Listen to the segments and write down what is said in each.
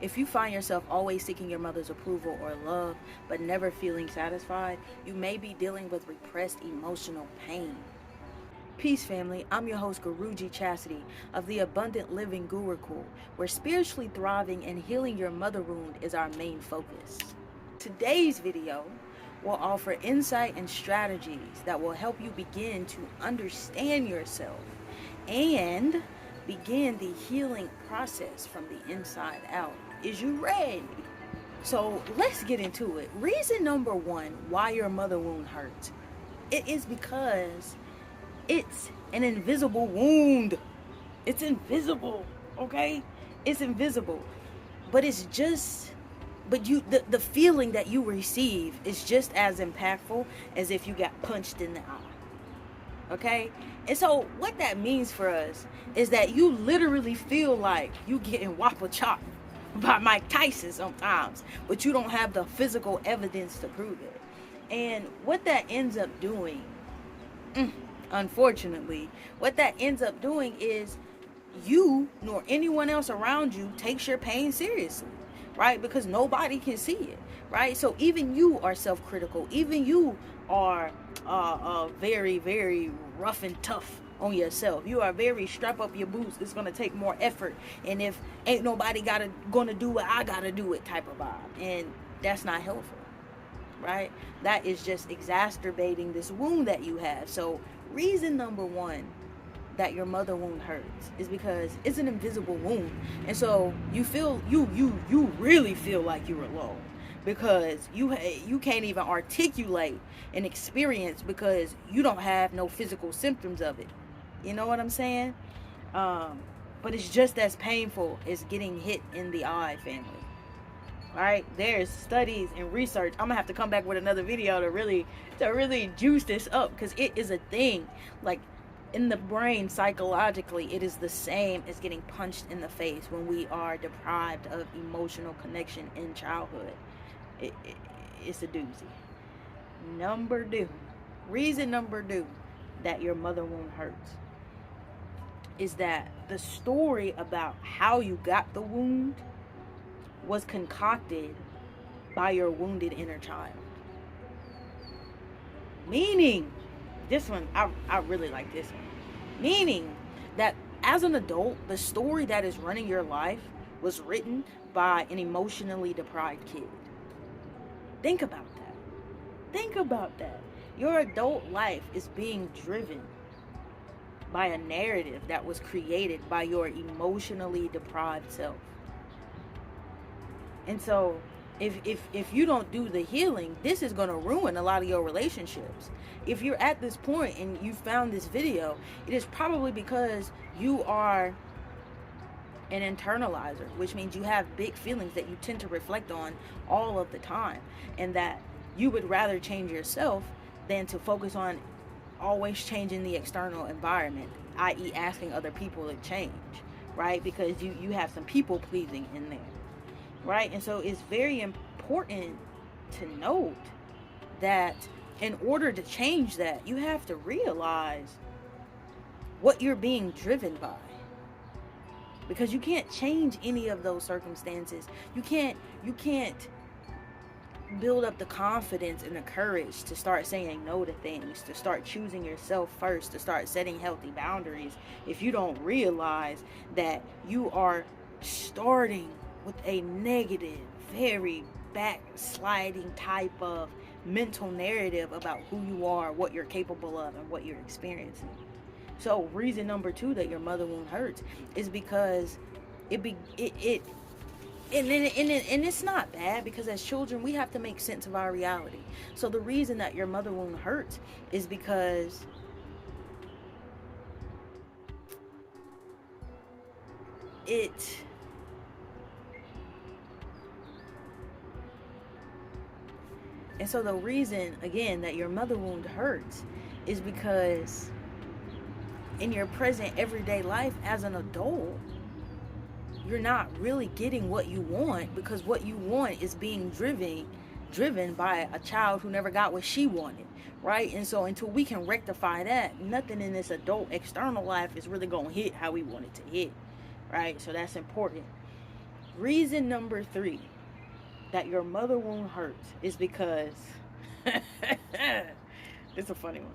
If you find yourself always seeking your mother's approval or love, but never feeling satisfied, you may be dealing with repressed emotional pain. Peace, family. I'm your host, Guruji Chastity of the Abundant Living Gurukul, where spiritually thriving and healing your mother wound is our main focus. Today's video will offer insight and strategies that will help you begin to understand yourself and begin the healing process from the inside out. Is you ready? So let's get into it. Reason number one why your mother wound hurts. It is because it's an invisible wound. It's invisible, okay? It's invisible. But the feeling that you receive is just as impactful as if you got punched in the eye. Okay? And so what that means for us is that you literally feel like you getting whopper chopped by Mike Tyson sometimes, but you don't have the physical evidence to prove it. And what that ends up doing, unfortunately, what that ends up doing is you nor anyone else around you takes your pain seriously, right? Because nobody can see it, right? So even you are self-critical. Even you are very, very rough and tough on yourself. You are very strap up your boots. It's going to take more effort. And if ain't nobody going to do it, I got to do it type of vibe. And that's not helpful, right? That is just exacerbating this wound that you have. So reason number one that your mother wound hurts is because it's an invisible wound. And so you feel, you really feel like you're alone because you can't even articulate an experience because you don't have no physical symptoms of it. You know what I'm saying? But it's just as painful as getting hit in the eye, family. Right? There's studies and research. I'm gonna have to come back with another video to really juice this up because it is a thing. Like in the brain, psychologically, it is the same as getting punched in the face when we are deprived of emotional connection in childhood. It's a doozy. Reason number two that your mother wound hurts is that the story about how you got the wound was concocted by your wounded inner child. Meaning, this one, I really like this one. Meaning that as an adult, the story that is running your life was written by an emotionally deprived kid. Think about that. Your adult life is being driven by a narrative that was created by your emotionally deprived self. And so if you don't do the healing, this is going to ruin a lot of your relationships. If you're at this point and you found this video, it is probably because you are an internalizer, which means you have big feelings that you tend to reflect on all of the time, and that you would rather change yourself than to focus on always changing the external environment, i.e. asking other people to change, right? Because you have some people pleasing in there, right? And so it's very important to note that in order to change that, you have to realize what you're being driven by. Because you can't change any of those circumstances. You can't build up the confidence and the courage to start saying no to things, to start choosing yourself first, to start setting healthy boundaries if you don't realize that you are starting with a negative, very backsliding type of mental narrative about who you are, what you're capable of, and what you're experiencing. So reason number two that your mother wound hurts is because and it's not bad, because as children we have to make sense of our reality. So the reason that your mother wound hurts is because and so the reason again that your mother wound hurts is because in your present everyday life as an adult, you're not really getting what you want, because what you want is being driven by a child who never got what she wanted, right? And so until we can rectify that, nothing in this adult external life is really going to hit how we want it to hit, right? So that's important. Reason number 3 that your mother wound hurts is because it's a funny one.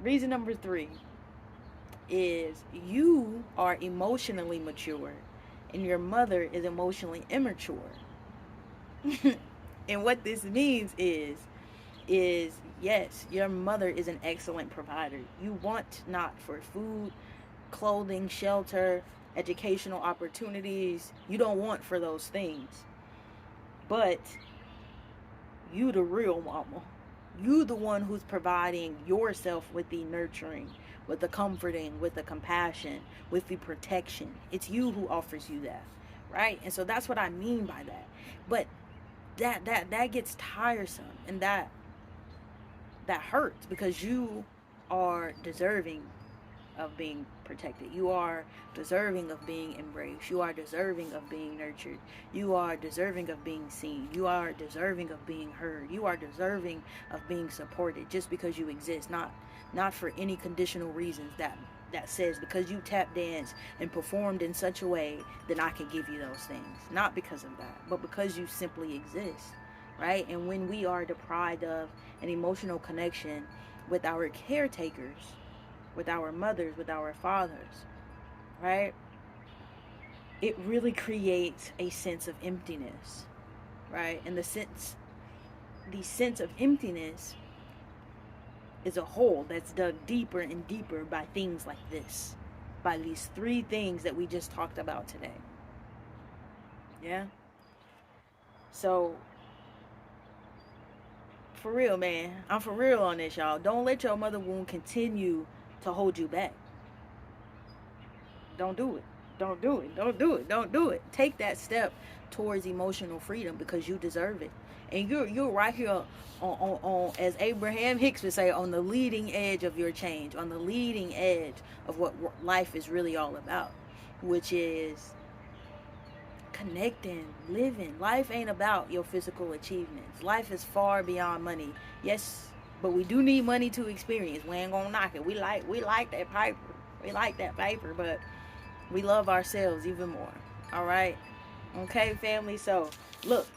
Reason number 3 is you are emotionally mature and your mother is emotionally immature. And what this means is yes, your mother is an excellent provider. You want not for food, clothing, shelter, educational opportunities. You don't want for those things. But you the real mama. You the one who's providing yourself with the nurturing, with the comforting, with the compassion, with the protection. It's you who offers you that, right? And so that's what I mean by that. But that gets tiresome, and that hurts, because you are deserving of being protected. You are deserving of being embraced. You are deserving of being nurtured. You are deserving of being seen. You are deserving of being heard. You are deserving of being supported just because you exist, not for any conditional reasons that says because you tap dance and performed in such a way, then I can give you those things. Not because of that, but because you simply exist, right? And when we are deprived of an emotional connection with our caretakers, with our mothers, with our fathers, right? It really creates a sense of emptiness, right? And the sense of emptiness is a hole that's dug deeper and deeper by things like this, by these 3 things that we just talked about today. Yeah? So, for real, man, I'm for real on this, y'all. Don't let your mother wound continue to hold you back. Don't do it. Don't do it. Don't do it. Don't do it. Take that step towards emotional freedom, because you deserve it. And you're right here on as Abraham Hicks would say, on the leading edge of your change, on the leading edge of what life is really all about, which is connecting, living. Life ain't about your physical achievements. Life is far beyond money. Yes, but we do need money to experience. We ain't gonna knock it. We like that paper. We like that paper, but we love ourselves even more. All right? Okay, family? So, look.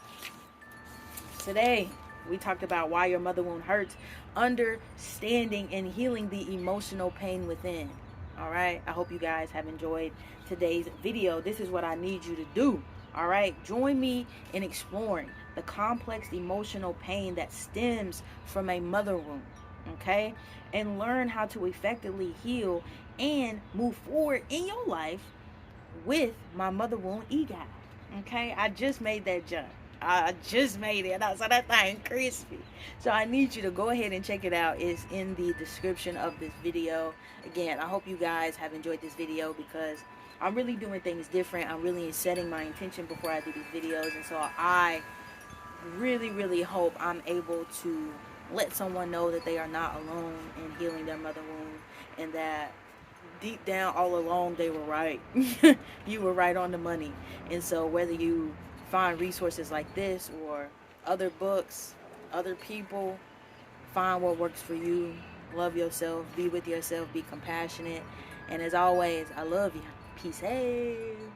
Today, we talked about why your mother wound hurts, understanding and healing the emotional pain within. All right? I hope you guys have enjoyed today's video. This is what I need you to do. All right? Join me in exploring the complex emotional pain that stems from a mother wound. Okay? And learn how to effectively heal and move forward in your life with my mother wound eGuide. Okay? I just made that jump. I just made it. So that thing crispy. So I need you to go ahead and check it out. It's in the description of this video. Again, I hope you guys have enjoyed this video, because I'm really doing things different. I'm really setting my intention before I do these videos. And so I really, really hope I'm able to let someone know that they are not alone in healing their mother wound, and that deep down all along they were right. You were right on the money. And so whether you find resources like this or other books, other people, find what works for you. Love yourself, be with yourself, be compassionate, and as always, I love you. Peace out.